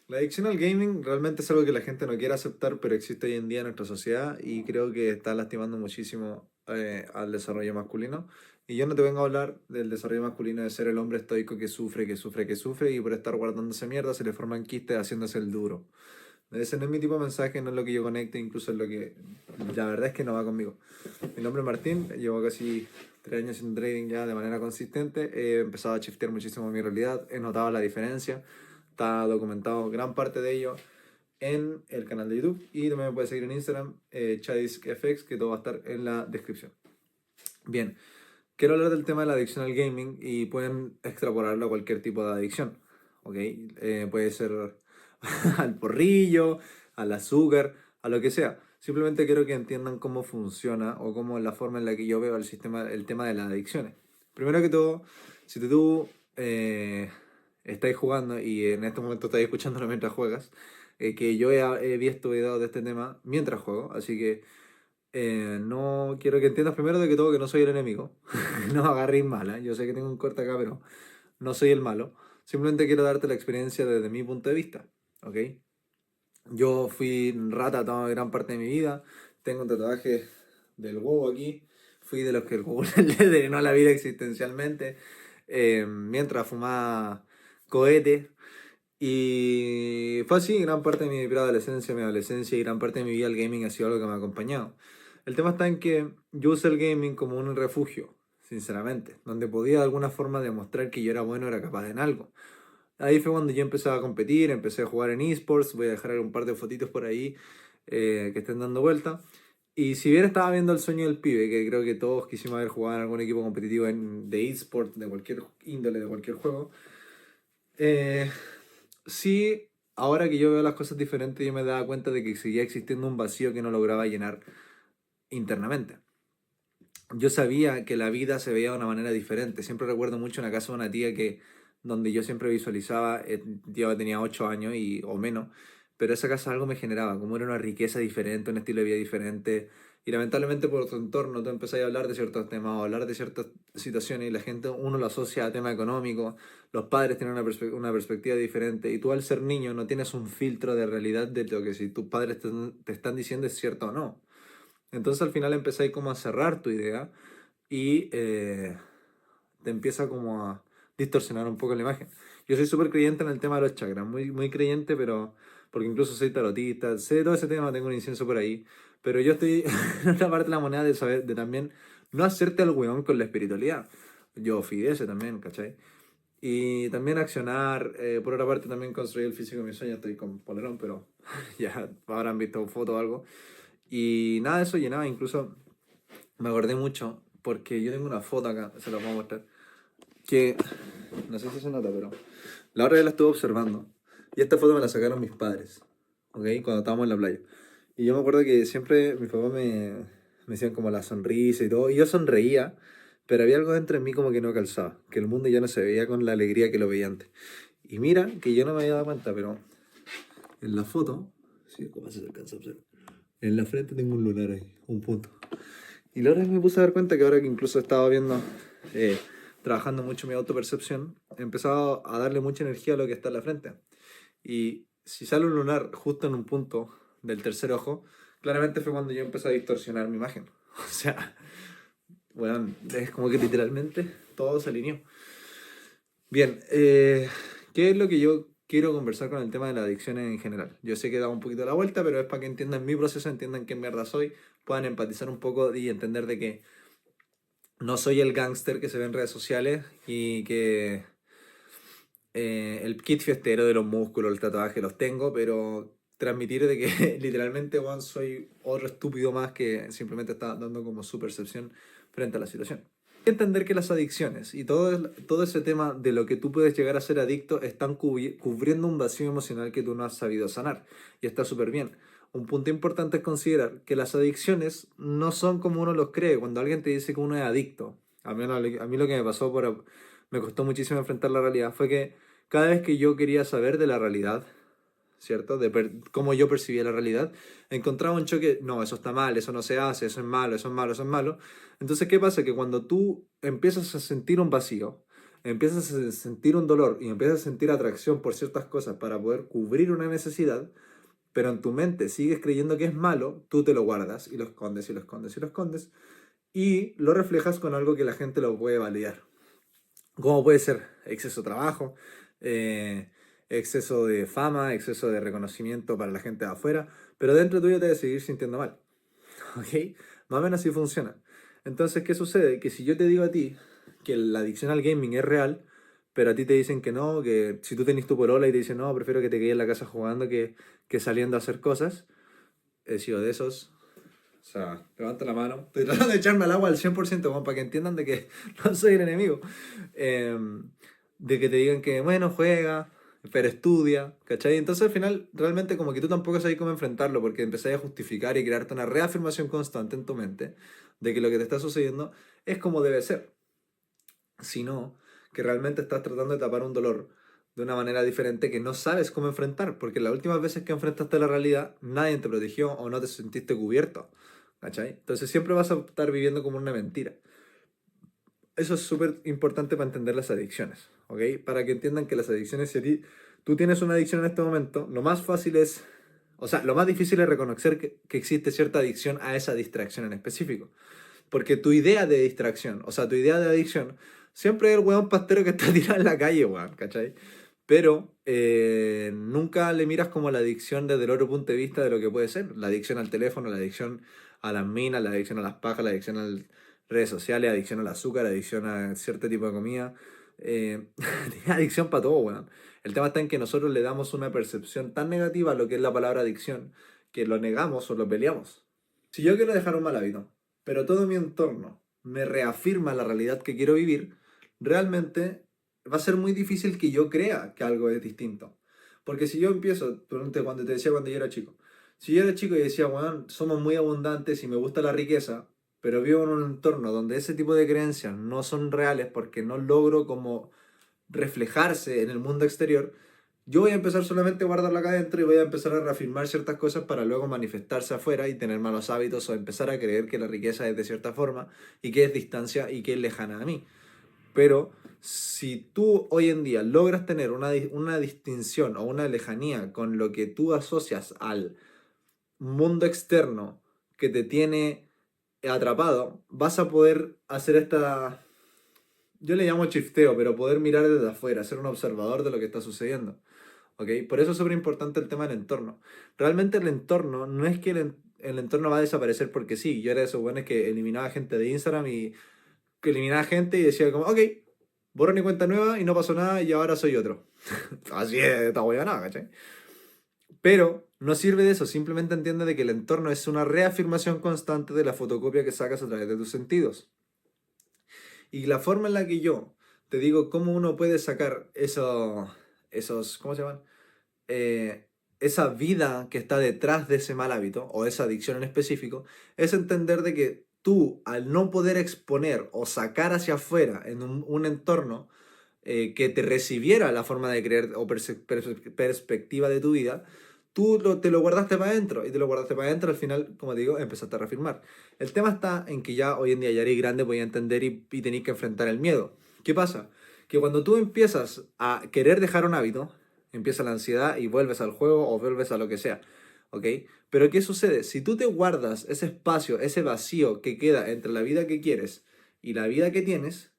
La adicción al gaming realmente es algo que la gente no quiere aceptar, pero existe hoy en día en nuestra sociedad y creo que está lastimando muchísimo al desarrollo masculino. Y yo no te vengo a hablar del desarrollo masculino de ser el hombre estoico que sufre, que sufre, que sufre y por estar guardándose mierda se le forman quistes haciéndose el duro. Ese no es mi tipo de mensaje, no es lo que yo conecto, incluso es lo que la verdad es que no va conmigo. Mi nombre es Martín, llevo casi 3 años en trading ya de manera consistente, he empezado a shiftear muchísimo mi realidad, he notado la diferencia, está documentado gran parte de ello en el canal de YouTube y también me puedes seguir en Instagram, ChadisFX, que todo va a estar en la descripción. Bien, quiero hablar del tema de la adicción al gaming y pueden extrapolarlo a cualquier tipo de adicción, ¿ok? Puede ser al porrillo, al azúcar, a lo que sea. Simplemente quiero que entiendan cómo funciona o cómo es la forma en la que yo veo el sistema, el tema de las adicciones. Primero que todo, si tú estáis jugando y en este momento estáis escuchándolo mientras juegas, que yo he visto videos de este tema mientras juego, así que no quiero que entiendas primero de que todo que no soy el enemigo. No me agarréis mala. Yo sé que tengo un corte acá, pero no soy el malo. Simplemente quiero darte la experiencia desde mi punto de vista. ¿Ok? Yo fui rata toda gran parte de mi vida. Tengo un tatuaje del huevo aquí. Fui de los que el huevo le drenó la vida existencialmente. Mientras fumaba cohete. Y fue así, gran parte de mi preadolescencia, mi adolescencia y gran parte de mi vida el gaming ha sido algo que me ha acompañado. El tema está en que yo usé el gaming como un refugio, sinceramente, donde podía de alguna forma demostrar que yo era bueno, era capaz en algo. Ahí fue cuando yo empecé a competir, empecé a jugar en esports, voy a dejar un par de fotitos por ahí que estén dando vuelta. Y si bien estaba viendo el sueño del pibe, que creo que todos quisimos haber jugado en algún equipo competitivo de esports, de cualquier índole, de cualquier juego, eh, sí, ahora que yo veo las cosas diferentes, yo me daba cuenta de que seguía existiendo un vacío que no lograba llenar internamente. Yo sabía que la vida se veía de una manera diferente. Siempre recuerdo mucho una casa de una tía que, donde yo siempre visualizaba, yo tenía 8 años o menos, pero esa casa algo me generaba, como era una riqueza diferente, un estilo de vida diferente. Y lamentablemente por tu entorno tú empezás a hablar de ciertos temas o hablar de ciertas situaciones y la gente, uno lo asocia a tema económico, los padres tienen una perspectiva diferente y tú al ser niño no tienes un filtro de realidad de lo que si tus padres te están diciendo es cierto o no. Entonces al final empezáis como a cerrar tu idea y te empieza como a distorsionar un poco la imagen. Yo soy súper creyente en el tema de los chakras, muy, muy creyente, pero porque incluso soy tarotista, sé todo ese tema, tengo un incienso por ahí, pero yo estoy en otra parte de la moneda de saber, de también no hacerte al weón con la espiritualidad. Yo fui de ese también, ¿cachai? Y también accionar, por otra parte también construir el físico de mis sueños, estoy con polerón, pero ya habrán visto foto o algo. Y nada de eso llenaba, incluso me acordé mucho, porque yo tengo una foto acá, se la voy a mostrar, que no sé si se nota, pero la otra vez la estuve observando. Y esta foto me la sacaron mis padres, ¿ok? Cuando estábamos en la playa. Y yo me acuerdo que siempre mis papás me decían como la sonrisa y todo, y yo sonreía, pero había algo dentro de mí como que no calzaba, que el mundo ya no se veía con la alegría que lo veía antes. Y mira, que yo no me había dado cuenta, pero en la foto, sí, ¿cómo se alcanza a observar? En la frente tengo un lunar ahí, un punto. Y la verdad es que me puse a dar cuenta que ahora que incluso estaba viendo, eh, trabajando mucho mi autopercepción, he empezado a darle mucha energía a lo que está en la frente. Y si sale un lunar justo en un punto del tercer ojo, claramente fue cuando yo empecé a distorsionar mi imagen. O sea, bueno, es como que literalmente todo se alineó. Bien, ¿qué es lo que yo quiero conversar con el tema de la adicción en general? Yo sé que he dado un poquito la vuelta, pero es para que entiendan mi proceso, entiendan qué mierda soy, puedan empatizar un poco y entender de que no soy el gángster que se ve en redes sociales y que el kit fiestero de los músculos, el tatuaje los tengo, pero transmitir de que literalmente Juan, soy otro estúpido más que simplemente está dando como su percepción frente a la situación. Hay que entender que las adicciones y todo ese tema de lo que tú puedes llegar a ser adicto están cubriendo un vacío emocional que tú no has sabido sanar y está súper bien. Un punto importante es considerar que las adicciones no son como uno los cree. Cuando alguien te dice que uno es adicto, a mí lo que me pasó me costó muchísimo enfrentar la realidad fue que cada vez que yo quería saber de la realidad, ¿cierto? Cómo yo percibía la realidad, encontraba un choque, no, eso está mal, eso no se hace, eso es malo, eso es malo, eso es malo. Entonces, ¿qué pasa? Que cuando tú empiezas a sentir un vacío, empiezas a sentir un dolor y empiezas a sentir atracción por ciertas cosas para poder cubrir una necesidad, pero en tu mente sigues creyendo que es malo, tú te lo guardas y lo escondes y lo escondes y lo escondes y lo reflejas con algo que la gente lo puede validar. Como puede ser exceso de trabajo, eh, exceso de fama, exceso de reconocimiento para la gente de afuera, pero dentro tuyo te vas a seguir sintiendo mal. ¿Ok? Más o menos así funciona. Entonces, ¿qué sucede? Que si yo te digo a ti que la adicción al gaming es real, pero a ti te dicen que no, que si tú tenés tu polola y te dicen no, prefiero que te quedes en la casa jugando que saliendo a hacer cosas, he sido de esos. O sea, levanta la mano. Estoy tratando de echarme al agua al 100%, como para que entiendan de que no soy el enemigo. De que te digan que, bueno, juega, pero estudia, ¿cachai? Entonces al final, realmente como que tú tampoco sabes cómo enfrentarlo, porque empezáis a justificar y crearte una reafirmación constante en tu mente de que lo que te está sucediendo es como debe ser. Sino que realmente estás tratando de tapar un dolor de una manera diferente que no sabes cómo enfrentar, porque las últimas veces que enfrentaste la realidad, nadie te protegió o no te sentiste cubierto, ¿cachai? Entonces siempre vas a estar viviendo como una mentira. Eso es súper importante para entender las adicciones, ¿ok? Para que entiendan que las adicciones, si a ti, tú tienes una adicción en este momento, lo más fácil es, o sea, lo más difícil es reconocer que existe cierta adicción a esa distracción en específico. Porque tu idea de distracción, o sea, tu idea de adicción, siempre es el hueón pastero que está tirado en la calle, weón, ¿cachai? Pero nunca le miras como la adicción desde el otro punto de vista de lo que puede ser. La adicción al teléfono, la adicción a las minas, la adicción a las pajas, la adicción a las redes sociales, adicción al azúcar, adicción a cierto tipo de comida. Tiene adicción para todo, weón. El tema está en que nosotros le damos una percepción tan negativa a lo que es la palabra adicción que lo negamos o lo peleamos. Si yo quiero dejar un mal hábito, pero todo mi entorno me reafirma la realidad que quiero vivir, realmente va a ser muy difícil que yo crea que algo es distinto. Porque si yo empiezo, cuando te decía cuando yo era chico, si yo era chico y decía, bueno, somos muy abundantes y me gusta la riqueza, pero vivo en un entorno donde ese tipo de creencias no son reales porque no logro como reflejarse en el mundo exterior, yo voy a empezar solamente a guardarla acá adentro y voy a empezar a reafirmar ciertas cosas para luego manifestarse afuera y tener malos hábitos o empezar a creer que la riqueza es de cierta forma y que es distancia y que es lejana a mí. Pero si tú hoy en día logras tener una distinción o una lejanía con lo que tú asocias al mundo externo que te tiene atrapado, vas a poder hacer esta, yo le llamo chifteo, pero poder mirar desde afuera, ser un observador de lo que está sucediendo. ¿Ok? Por eso es súper importante el tema del entorno. Realmente el entorno no es que el entorno va a desaparecer porque sí. Yo era de esos buenos que eliminaba gente de Instagram y que eliminaba gente y decía como, ok, borro mi cuenta nueva y no pasó nada y ahora soy otro. Así es, esta hueá nada, ¿cachai? Pero no sirve de eso, simplemente entiende de que el entorno es una reafirmación constante de la fotocopia que sacas a través de tus sentidos. Y la forma en la que yo te digo cómo uno puede sacar esos, ¿cómo se llaman? Esa vida que está detrás de ese mal hábito o esa adicción en específico, es entender de que tú, al no poder exponer o sacar hacia afuera en un entorno que te recibiera la forma de creer o perspectiva de tu vida, tú te lo guardaste para adentro y te lo guardaste para adentro, al final, como te digo, empezaste a reafirmar. El tema está en que ya hoy en día ya eres grande, voy a entender y tenéis que enfrentar el miedo. ¿Qué pasa? Que cuando tú empiezas a querer dejar un hábito, empieza la ansiedad y vuelves al juego o vuelves a lo que sea. ¿Ok? Pero ¿qué sucede? Si tú te guardas ese espacio, ese vacío que queda entre la vida que quieres y la vida que tienes,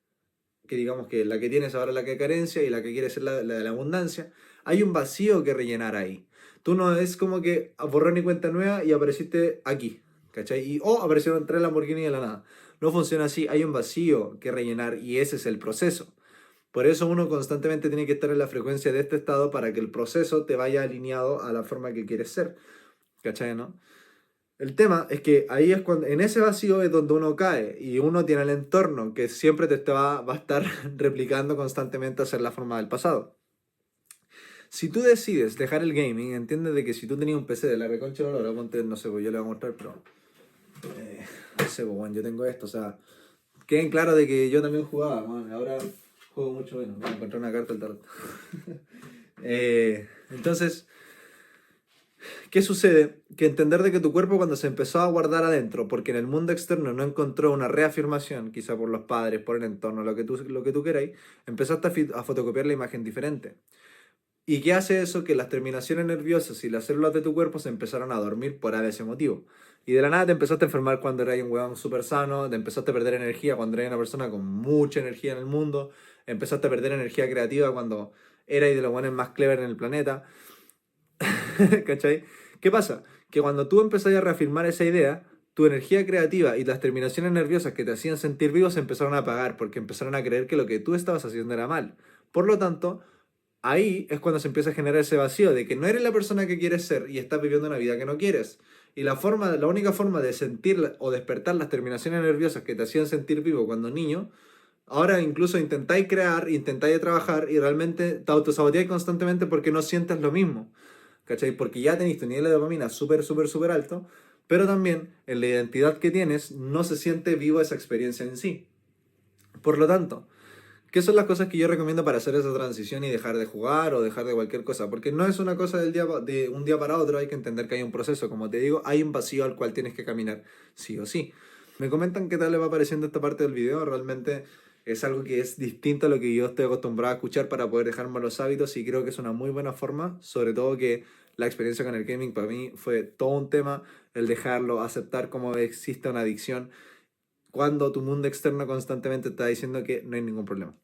que digamos que la que tienes ahora es la que hay carencia y la que quieres es la de la abundancia, hay un vacío que rellenar ahí. Tú no es como que borró mi cuenta nueva y apareciste aquí, ¿cachai? Y, aparecieron tres Lamborghini de la nada. No funciona así, hay un vacío que rellenar y ese es el proceso. Por eso uno constantemente tiene que estar en la frecuencia de este estado para que el proceso te vaya alineado a la forma que quieres ser. ¿Cachai, no? El tema es que ahí es cuando, en ese vacío es donde uno cae y uno tiene el entorno que siempre va a estar replicando constantemente a ser la forma del pasado. Si tú decides dejar el gaming, entiende de que si tú tenías un PC de la reconcha de la lora, ponte, no sé, pues yo le voy a mostrar, pero no sé, pues bueno, yo tengo esto, o sea, queden claro de que yo también jugaba, man, ahora juego mucho menos, voy a encontrar una carta del tarot. Entonces, ¿Qué sucede? Que entender de que tu cuerpo cuando se empezó a guardar adentro, porque en el mundo externo no encontró una reafirmación, quizá por los padres, por el entorno, lo que tú queráis, empezaste a fotocopiar la imagen diferente. ¿Y qué hace eso? Que las terminaciones nerviosas y las células de tu cuerpo se empezaron a dormir por ese motivo. Y de la nada te empezaste a enfermar cuando eras un huevón súper sano, te empezaste a perder energía cuando eras una persona con mucha energía en el mundo, empezaste a perder energía creativa cuando eras de los buenos más clever en el planeta. ¿Cachai? ¿Qué pasa? Que cuando tú empezás a reafirmar esa idea, tu energía creativa y las terminaciones nerviosas que te hacían sentir vivo se empezaron a apagar porque empezaron a creer que lo que tú estabas haciendo era mal. Por lo tanto, ahí es cuando se empieza a generar ese vacío de que no eres la persona que quieres ser y estás viviendo una vida que no quieres. Y la única forma de sentir o despertar las terminaciones nerviosas que te hacían sentir vivo cuando niño, ahora incluso intentáis crear, intentáis trabajar y realmente te autosaboteáis constantemente porque no sientes lo mismo. ¿Cachai? Porque ya tenéis tu nivel de dopamina súper, súper, súper alto, pero también en la identidad que tienes no se siente vivo esa experiencia en sí. Por lo tanto, ¿qué son las cosas que yo recomiendo para hacer esa transición y dejar de jugar o dejar de cualquier cosa? Porque no es una cosa de un día para otro, hay que entender que hay un proceso. Como te digo, hay un vacío al cual tienes que caminar, sí o sí. Me comentan qué tal les va pareciendo esta parte del video. Realmente es algo que es distinto a lo que yo estoy acostumbrado a escuchar para poder dejar malos hábitos y creo que es una muy buena forma, sobre todo que la experiencia con el gaming para mí fue todo un tema, el dejarlo, aceptar cómo existe una adicción cuando tu mundo externo constantemente está diciendo que no hay ningún problema.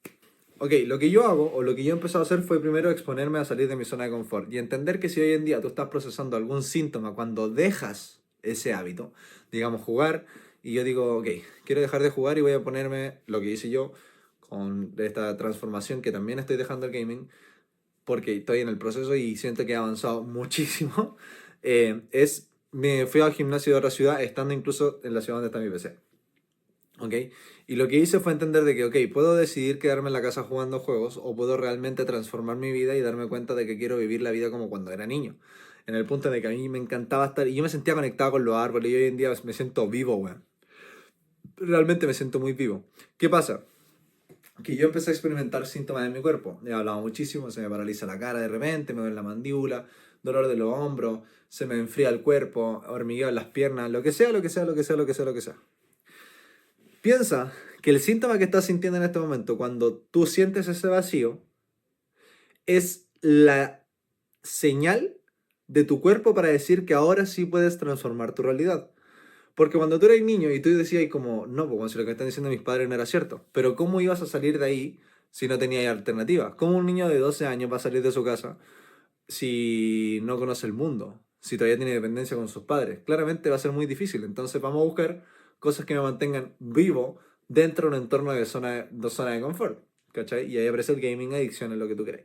Ok, lo que yo hago o lo que yo he empezado a hacer fue primero exponerme a salir de mi zona de confort y entender que si hoy en día tú estás procesando algún síntoma cuando dejas ese hábito, digamos jugar, y yo digo, ok, quiero dejar de jugar y voy a ponerme lo que hice yo con esta transformación que también estoy dejando el gaming porque estoy en el proceso y siento que he avanzado muchísimo, me fui al gimnasio de otra ciudad estando incluso en la ciudad donde está mi PC. ¿Ok? Y lo que hice fue entender de que, ok, puedo decidir quedarme en la casa jugando juegos o puedo realmente transformar mi vida y darme cuenta de que quiero vivir la vida como cuando era niño. En el punto de que a mí me encantaba estar y yo me sentía conectado con los árboles y hoy en día me siento vivo, weón. Realmente me siento muy vivo. ¿Qué pasa? Que yo empecé a experimentar síntomas en mi cuerpo. He hablado muchísimo, se me paraliza la cara de repente, me duele la mandíbula, dolor de los hombros, se me enfría el cuerpo, hormigueo en las piernas, lo que sea, lo que sea, lo que sea, lo que sea, lo que sea. Piensa que el síntoma que estás sintiendo en este momento, cuando tú sientes ese vacío, es la señal de tu cuerpo para decir que ahora sí puedes transformar tu realidad. Porque cuando tú eras niño y tú decías como, no, pues si lo que están diciendo mis padres no era cierto, pero ¿cómo ibas a salir de ahí si no tenías alternativa? ¿Cómo un niño de 12 años va a salir de su casa si no conoce el mundo? Si todavía tiene dependencia con sus padres. Claramente va a ser muy difícil. Entonces vamos a buscar cosas que me mantengan vivo dentro de un entorno de zona de confort. ¿Cachai? Y ahí aparece el gaming, adicción, es lo que tú crees.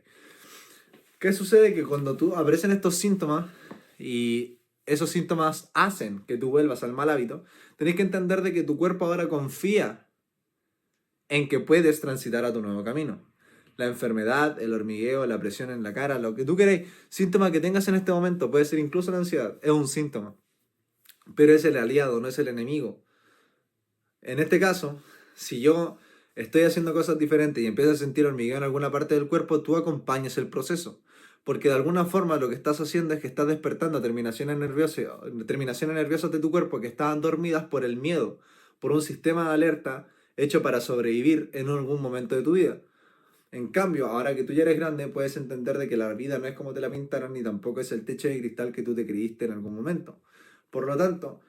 ¿Qué sucede? Que cuando tú aparecen estos síntomas y esos síntomas hacen que tú vuelvas al mal hábito, tenés que entender de que tu cuerpo ahora confía en que puedes transitar a tu nuevo camino. La enfermedad, el hormigueo, la presión en la cara, lo que tú queréis, síntoma que tengas en este momento, puede ser incluso la ansiedad, es un síntoma, pero es el aliado, no es el enemigo. En este caso, si yo estoy haciendo cosas diferentes y empiezo a sentir hormigueo en alguna parte del cuerpo, tú acompañas el proceso. Porque de alguna forma lo que estás haciendo es que estás despertando terminaciones nerviosas de tu cuerpo que estaban dormidas por el miedo, por un sistema de alerta hecho para sobrevivir en algún momento de tu vida. En cambio, ahora que tú ya eres grande, puedes entender de que la vida no es como te la pintaron ni tampoco es el techo de cristal que tú te creíste en algún momento. Por lo tanto,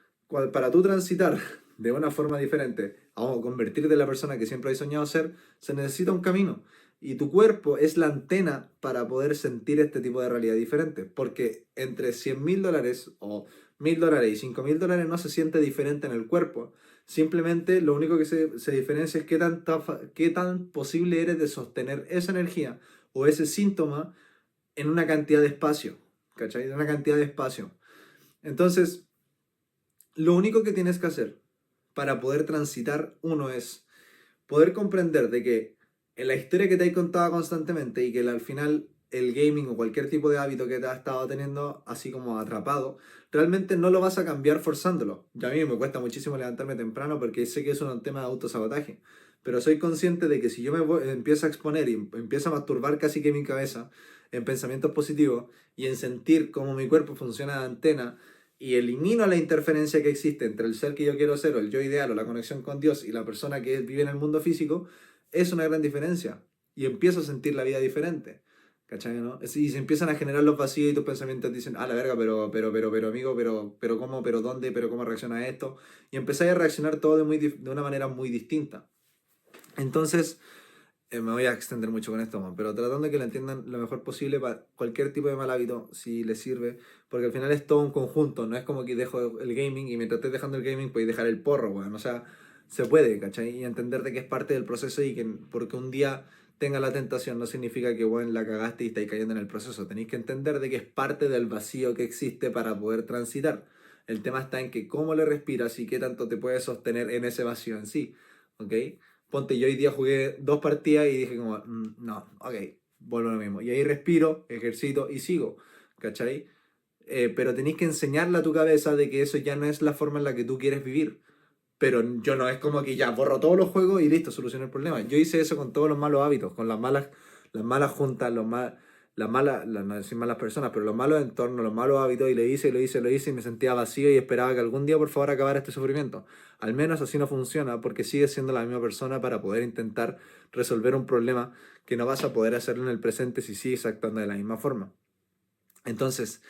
para tú transitar de una forma diferente a convertirte en la persona que siempre has soñado ser, se necesita un camino. Y tu cuerpo es la antena para poder sentir este tipo de realidad diferente. Porque entre $100.000 o $1.000 y $5.000 no se siente diferente en el cuerpo. Simplemente lo único que se diferencia es qué tan posible eres de sostener esa energía o ese síntoma en una cantidad de espacio. ¿Cachai? En una cantidad de espacio. Entonces, lo único que tienes que hacer para poder transitar, uno, es poder comprender de que en la historia que te he contado constantemente y que al final el gaming o cualquier tipo de hábito que te has estado teniendo así como atrapado, realmente no lo vas a cambiar forzándolo. Ya a mí me cuesta muchísimo levantarme temprano porque sé que es un tema de autosabotaje, pero soy consciente de que si yo empiezo a exponer y empiezo a masturbar casi que mi cabeza en pensamientos positivos y en sentir cómo mi cuerpo funciona de antena y elimino la interferencia que existe entre el ser que yo quiero ser o el yo ideal o la conexión con Dios y la persona que vive en el mundo físico, es una gran diferencia. Y empiezo a sentir la vida diferente. ¿Cachai, no? Y se empiezan a generar los vacíos y tus pensamientos dicen, la verga, pero, amigo, pero, ¿cómo, pero dónde, pero cómo reacciona esto? Y empezáis a reaccionar todo de una manera muy distinta. Entonces, me voy a extender mucho con esto, man, pero tratando de que lo entiendan lo mejor posible para cualquier tipo de mal hábito, si les sirve, porque al final es todo un conjunto, no es como que dejo el gaming y mientras estés dejando el gaming puedes dejar el porro, weón, o sea, se puede, ¿cachai? Y entender de que es parte del proceso y que porque un día tenga la tentación no significa que, weón, la cagaste y estáis cayendo en el proceso, tenéis que entender de que es parte del vacío que existe para poder transitar. El tema está en que cómo le respiras y qué tanto te puedes sostener en ese vacío en sí, ¿ok? Ponte, yo hoy día jugué 2 partidas y dije como, no, ok, vuelvo a lo mismo. Y ahí respiro, ejercito y sigo, ¿cachai? Pero tenéis que enseñarle a tu cabeza de que eso ya no es la forma en la que tú quieres vivir. Pero yo no es como que ya borro todos los juegos y listo, solucioné el problema. Yo hice eso con todos los malos hábitos, con las malas juntas, no decir malas personas, pero los malos entornos, los malos hábitos, y lo hice y me sentía vacío y esperaba que algún día por favor acabara este sufrimiento. Al menos así no funciona porque sigues siendo la misma persona para poder intentar resolver un problema que no vas a poder hacerlo en el presente si sigues actuando de la misma forma. Entonces,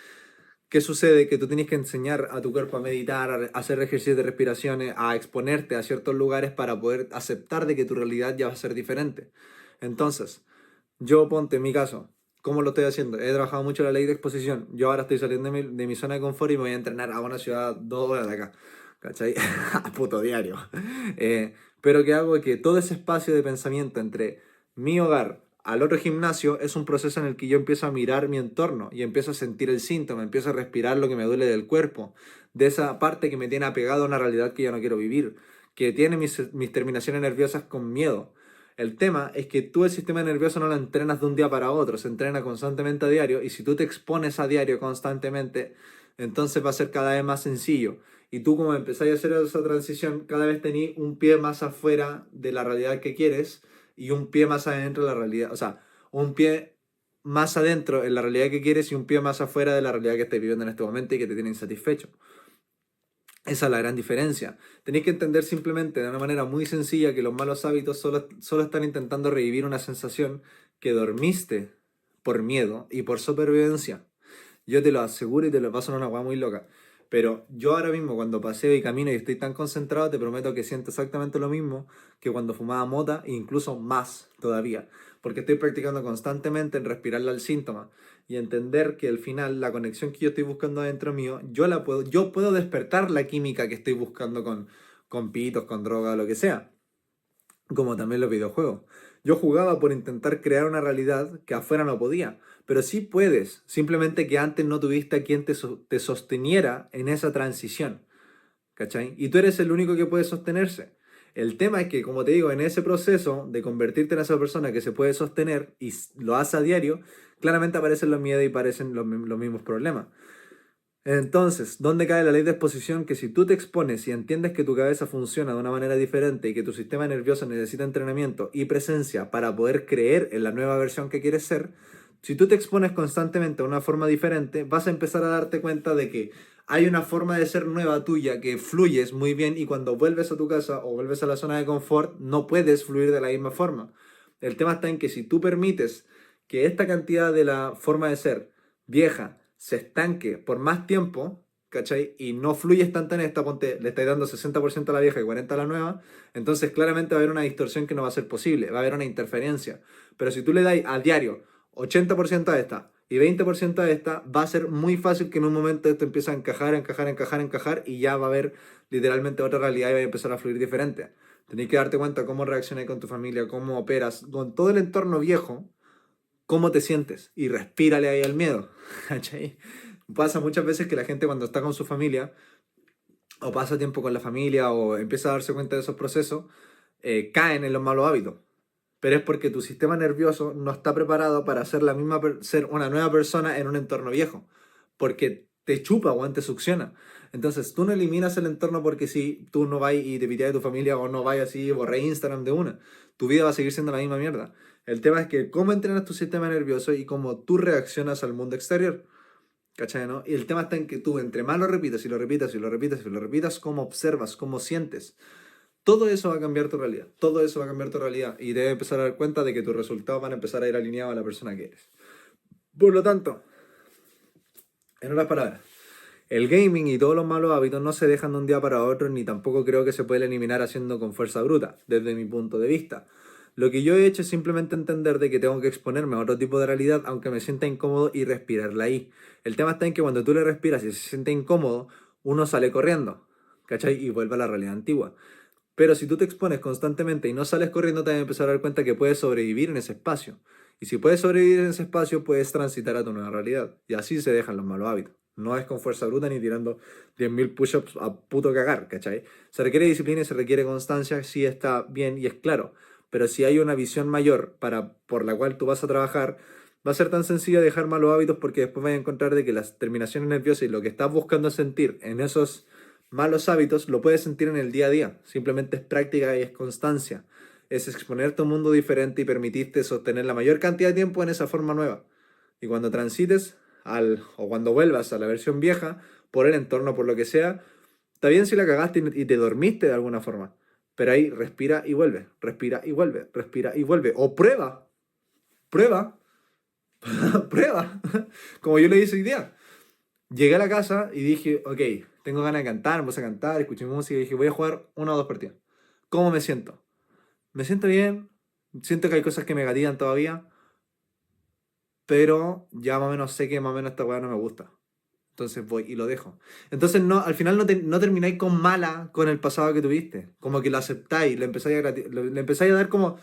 ¿qué sucede? Que tú tienes que enseñar a tu cuerpo a meditar, a hacer ejercicios de respiraciones, a exponerte a ciertos lugares para poder aceptar de que tu realidad ya va a ser diferente. Entonces, yo ponte en mi caso, ¿cómo lo estoy haciendo? He trabajado mucho la ley de exposición. Yo ahora estoy saliendo de mi zona de confort y me voy a entrenar a una ciudad 2 horas de acá. ¿Cachai? A puto diario. Pero ¿qué hago? Es que todo ese espacio de pensamiento entre mi hogar al otro gimnasio es un proceso en el que yo empiezo a mirar mi entorno y empiezo a sentir el síntoma, empiezo a respirar lo que me duele del cuerpo, de esa parte que me tiene apegado a una realidad que yo no quiero vivir, que tiene mis terminaciones nerviosas con miedo. El tema es que tú el sistema nervioso no lo entrenas de un día para otro, se entrena constantemente a diario y si tú te expones a diario constantemente, entonces va a ser cada vez más sencillo. Y tú como empezáis a hacer esa transición, cada vez tenés un pie más afuera de la realidad que quieres y un pie más adentro de la realidad, o sea, un pie más adentro en la realidad que quieres y un pie más afuera de la realidad que estás viviendo en este momento y que te tiene insatisfecho. Esa es la gran diferencia. Tenéis que entender simplemente de una manera muy sencilla que los malos hábitos solo están intentando revivir una sensación que por miedo y por supervivencia. Yo te lo aseguro y te lo paso en una hueá muy loca. Pero yo ahora mismo cuando paseo y camino y estoy tan concentrado, te prometo que siento exactamente lo mismo que cuando fumaba mota e incluso más todavía. Porque estoy practicando constantemente en respirarle al síntoma y entender que al final la conexión que yo estoy buscando adentro mío, yo puedo despertar la química que estoy buscando con pitos, con droga, lo que sea, como también los videojuegos. Yo jugaba por intentar crear una realidad que afuera no podía, pero sí puedes, simplemente que antes no tuviste a quien te sosteniera en esa transición, ¿cachai? Y tú eres el único que puede sostenerse. El tema es que, como te digo, en ese proceso de convertirte en esa persona que se puede sostener y lo hace a diario, claramente aparecen los miedos y aparecen los mismos problemas. Entonces, ¿dónde cae la ley de exposición? Que si tú te expones y entiendes que tu cabeza funciona de una manera diferente y que tu sistema nervioso necesita entrenamiento y presencia para poder creer en la nueva versión que quieres ser, si tú te expones constantemente a una forma diferente, vas a empezar a darte cuenta de que hay una forma de ser nueva tuya que fluyes muy bien y cuando vuelves a tu casa o vuelves a la zona de confort, no puedes fluir de la misma forma. El tema está en que si tú permites que esta cantidad de la forma de ser vieja se estanque por más tiempo, ¿cachai? Y no fluyes tanto en esta, ponte, le estáis dando 60% a la vieja y 40% a la nueva, entonces claramente va a haber una distorsión que no va a ser posible, va a haber una interferencia. Pero si tú le das a diario 80% a esta y 20% a esta, va a ser muy fácil que en un momento esto empiece a encajar y ya va a haber literalmente otra realidad y va a empezar a fluir diferente. Tenéis que darte cuenta cómo reaccionas con tu familia, cómo operas, con todo el entorno viejo, cómo te sientes y respírale ahí al miedo. ¿Cachai? Pasa muchas veces que la gente cuando está con su familia o pasa tiempo con la familia o empieza a darse cuenta de esos procesos, caen en los malos hábitos. Pero es porque tu sistema nervioso no está preparado para ser, ser una nueva persona en un entorno viejo. Porque te chupa o te succiona. Entonces tú no eliminas el entorno porque si tú no vas y te piteas de tu familia o no vas así, borré Instagram de una. Tu vida va a seguir siendo la misma mierda. El tema es que cómo entrenas tu sistema nervioso y cómo tú reaccionas al mundo exterior. ¿Cachai, no? Y el tema está en que tú, entre más lo repitas y lo repitas y lo repitas y lo repitas, cómo observas, cómo sientes. Todo eso va a cambiar tu realidad. Todo eso va a cambiar tu realidad. Y debes empezar a dar cuenta de que tus resultados van a empezar a ir alineados a la persona que eres. Por lo tanto, en otras palabras, el gaming y todos los malos hábitos no se dejan de un día para otro, ni tampoco creo que se pueden eliminar haciendo con fuerza bruta, desde mi punto de vista. Lo que yo he hecho es simplemente entender de que tengo que exponerme a otro tipo de realidad, aunque me sienta incómodo, y respirarla ahí. El tema está en que cuando tú le respiras y se siente incómodo, uno sale corriendo, ¿cachai? Y vuelve a la realidad antigua. Pero si tú te expones constantemente y no sales corriendo, te vas a empezar a dar cuenta que puedes sobrevivir en ese espacio. Y si puedes sobrevivir en ese espacio, puedes transitar a tu nueva realidad. Y así se dejan los malos hábitos. No es con fuerza bruta ni tirando 10.000 push-ups a puto cagar, ¿cachai? Se requiere disciplina y se requiere constancia, sí está bien y es claro. Pero si hay una visión mayor por la cual tú vas a trabajar, va a ser tan sencillo dejar malos hábitos porque después vas a encontrar de que las terminaciones nerviosas y lo que estás buscando sentir en esos malos hábitos lo puedes sentir en el día a día. Simplemente es práctica y es constancia. Es exponerte a un mundo diferente y permitirte sostener la mayor cantidad de tiempo en esa forma nueva. Y cuando transites o cuando vuelvas a la versión vieja, por el entorno, por lo que sea, está bien si la cagaste y te dormiste de alguna forma. Pero ahí respira y vuelve, respira y vuelve, respira y vuelve. O prueba, prueba, prueba. Como yo le hice hoy día. Llegué a la casa y dije, ok, tengo ganas de cantar, me puse a cantar, escuché música y dije, voy a jugar una o dos partidas. ¿Cómo me siento? Me siento bien, siento que hay cosas que me gatigan todavía, pero ya más o menos sé que más o menos esta weá no me gusta. Entonces voy y lo dejo. Entonces no, al final no termináis con mala con el pasado que tuviste. Como que lo aceptáis, le empezáis a dar como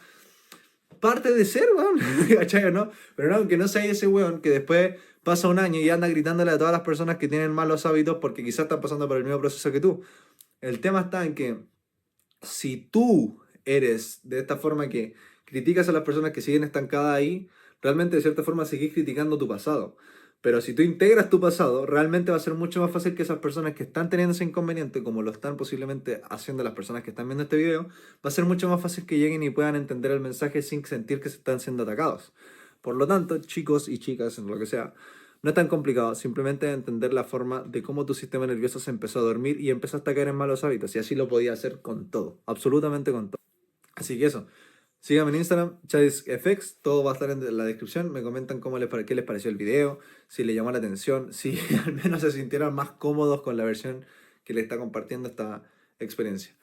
parte de ser, weón. ¿Cachai o no? Pero no, aunque no seáis ese weón que después pasa un año y anda gritándole a todas las personas que tienen malos hábitos porque quizás están pasando por el mismo proceso que tú. El tema está en que si tú eres de esta forma que criticas a las personas que siguen estancadas ahí, realmente de cierta forma seguís criticando tu pasado. Pero si tú integras tu pasado, realmente va a ser mucho más fácil que esas personas que están teniendo ese inconveniente, como lo están posiblemente haciendo las personas que están viendo este video, va a ser mucho más fácil que lleguen y puedan entender el mensaje sin sentir que se están siendo atacados. Por lo tanto, chicos y chicas, en lo que sea, no es tan complicado, simplemente entender la forma de cómo tu sistema nervioso se empezó a dormir y empezaste a caer en malos hábitos. Y así lo podía hacer con todo, absolutamente con todo. Así que eso, síganme en Instagram, ChadisFX, todo va a estar en la descripción. Me comentan qué les pareció el video, si les llamó la atención, si al menos se sintieron más cómodos con la versión que les está compartiendo esta experiencia.